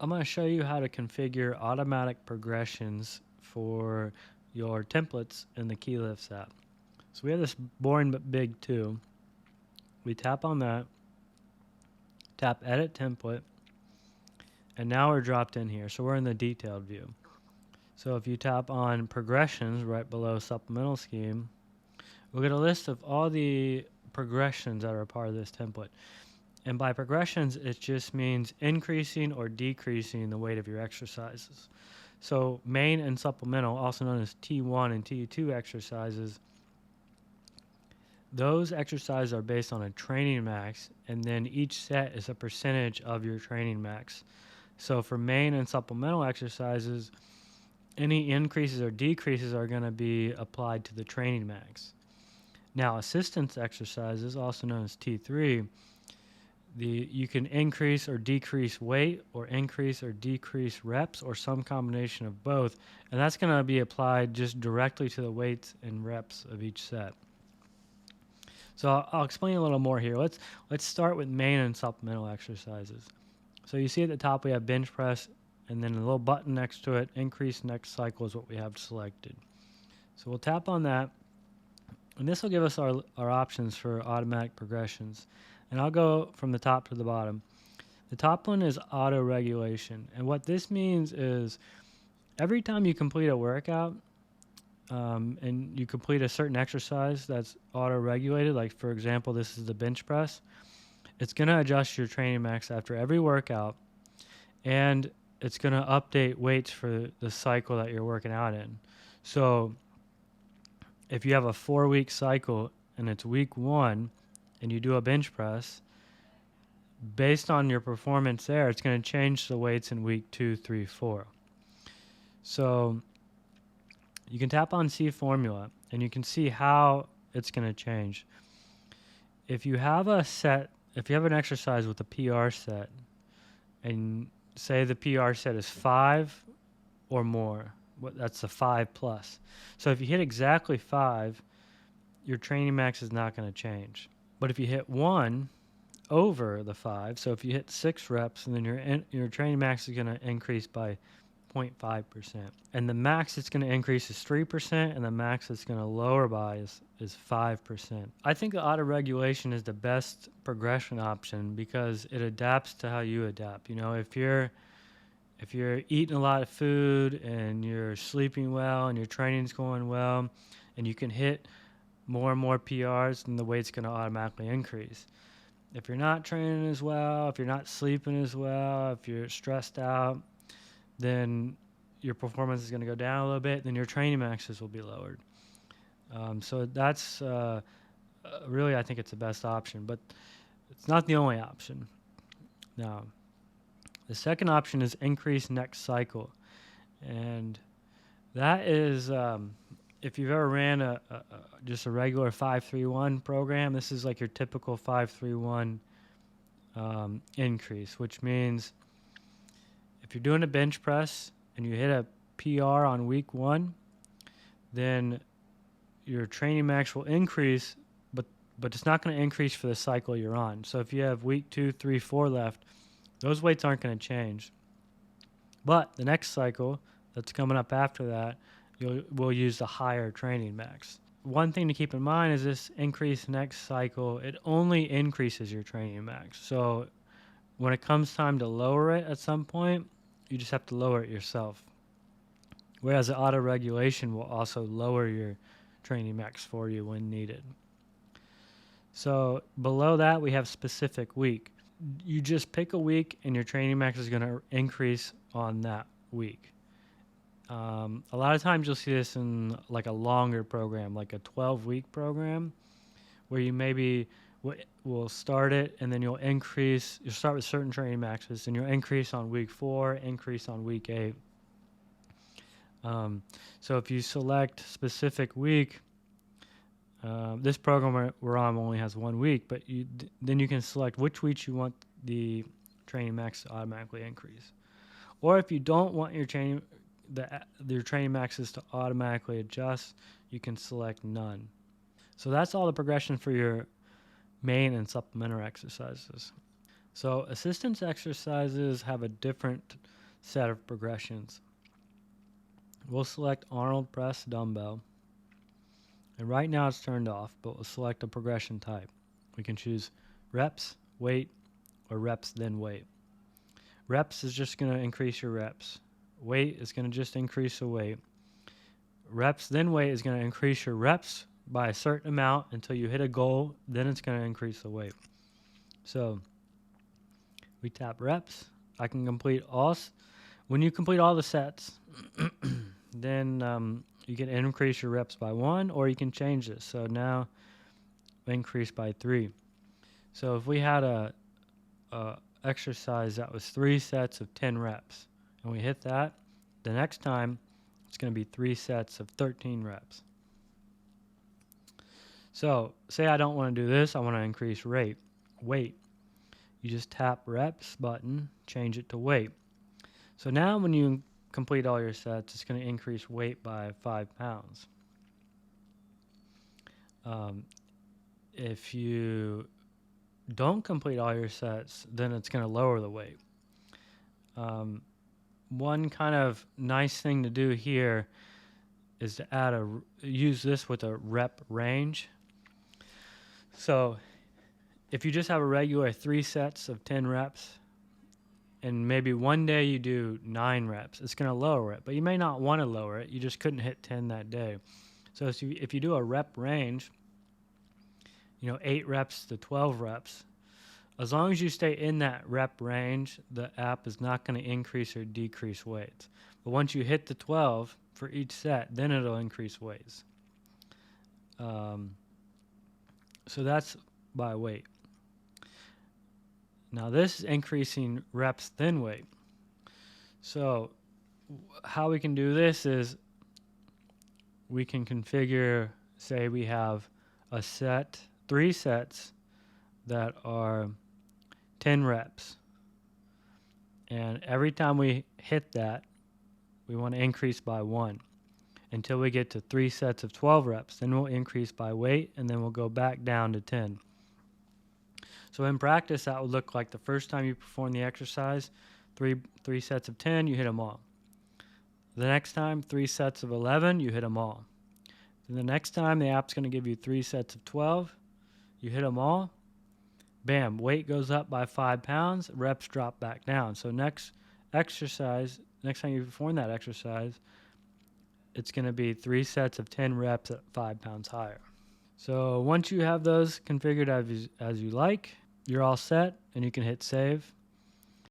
I'm going to show you how to configure automatic progressions for your templates in the KeyLifts app. So we have this boring but big 2. We tap on that, tap Edit Template, and now we're dropped in here. So we're in the detailed view. So if you tap on Progressions right below Supplemental Scheme, we'll get a list of all the progressions that are a part of this template. And by progressions, it just means increasing or decreasing the weight of your exercises. So main and supplemental, also known as T1 and T2 exercises, those exercises are based on a training max, and then each set is a percentage of your training max. So for main and supplemental exercises, any increases or decreases are going to be applied to the training max. Now, assistance exercises, also known as T3, you can increase or decrease weight, or increase or decrease reps, or some combination of both, and that's going to be applied just directly to the weights and reps of each set. So I'll explain a little more here. Let's start with main and supplemental exercises. So you see at the top we have bench press, and then a little button next to it, increase next cycle is what we have selected. So we'll tap on that, and this will give us our options for automatic progressions. And I'll go from the top to the bottom. The top one is auto regulation, and what this means is every time you complete a workout, and you complete a certain exercise that's auto-regulated, like for example, this is the bench press, it's going to adjust your training max after every workout, and it's going to update weights for the cycle that you're working out in. So if you have a 4-week cycle and it's week 1 and you do a bench press, based on your performance there, it's going to change the weights in week 2, 3, 4. So you can tap on See Formula, and you can see how it's going to change. If you have an exercise with a PR set, and say the PR set is 5 or more, that's a 5 plus. So if you hit exactly 5, your training max is not going to change. But if you hit 1 over the 5, so if you hit 6 reps, and then your training max is going to increase by 0.5%. And the max it's going to increase is 3%, and the max it's going to lower by is 5%. I think the auto regulation is the best progression option because it adapts to how you adapt. You know, if you're eating a lot of food and you're sleeping well and your training's going well and you can hit more and more PRs, then the weight's going to automatically increase. If you're not training as well, if you're not sleeping as well, if you're stressed out, then your performance is going to go down a little bit, then your training maxes will be lowered. So that's really, I think it's the best option, but it's not the only option. Now, the second option is increase next cycle. And that is, if you've ever ran just a regular 5-3-1 program, this is like your typical 5-3-1 increase, which means if you're doing a bench press and you hit a PR on week 1, then your training max will increase, but it's not going to increase for the cycle you're on. So if you have week 2, 3, 4 left, those weights aren't going to change. But the next cycle that's coming up after that, we'll use the higher training max. One thing to keep in mind is this increase next cycle, it only increases your training max. So when it comes time to lower it at some point, you just have to lower it yourself. Whereas the auto regulation will also lower your training max for you when needed. So below that, we have specific week. You just pick a week and your training max is going to increase on that week. A lot of times you'll see this in like a longer program, like a 12-week program, where you maybe will start it and then you'll start with certain training maxes and you'll increase on week 4, increase on week 8. So if you select specific week, this program we're on only has 1 week, but then you can select which weeks you want the training max to automatically increase. Or if you don't want your training maxes to automatically adjust, you can select none. So that's all the progression for your main and supplementary exercises. So assistance exercises have a different set of progressions. We'll select Arnold press dumbbell. And right now it's turned off, but we'll select a progression type. We can choose reps, weight, or reps then weight. Reps is just going to increase your reps. Weight is going to just increase the weight. Reps then weight is going to increase your reps by a certain amount until you hit a goal, then it's going to increase the weight. So we tap reps. I can complete when you complete all the sets, then you can increase your reps by 1, or you can change this. So now increase by 3. So if we had a exercise that was 3 sets of 10 reps, and we hit that, the next time it's going to be 3 sets of 13 reps. So say I don't want to do this, I want to increase weight. You just tap reps button, change it to weight. So now when you complete all your sets, it's going to increase weight by 5 pounds. If you don't complete all your sets, then it's going to lower the weight. One kind of nice thing to do here is to use this with a rep range. So if you just have a regular 3 sets of 10 reps, and maybe one day you do 9 reps, it's going to lower it, but you may not want to lower it. You just couldn't hit 10 that day. So if you do a rep range, 8 reps to 12 reps, as long as you stay in that rep range, the app is not going to increase or decrease weights. But once you hit the 12 for each set, then it'll increase weights. So that's by weight. Now this is increasing reps then weight. So how we can do this is we can configure, say we have 3 sets that are 10 reps. And every time we hit that, we want to increase by 1 until we get to 3 sets of 12 reps. Then we'll increase by weight, and then we'll go back down to 10. So in practice, that would look like the first time you perform the exercise, three sets of 10, you hit them all. The next time, 3 sets of 11, you hit them all. Then the next time, the app's going to give you 3 sets of 12, you hit them all. Bam, weight goes up by 5 pounds, reps drop back down. So next time you perform that exercise, it's going to be 3 sets of 10 reps at 5 pounds higher. So once you have those configured as you like, you're all set, and you can hit save.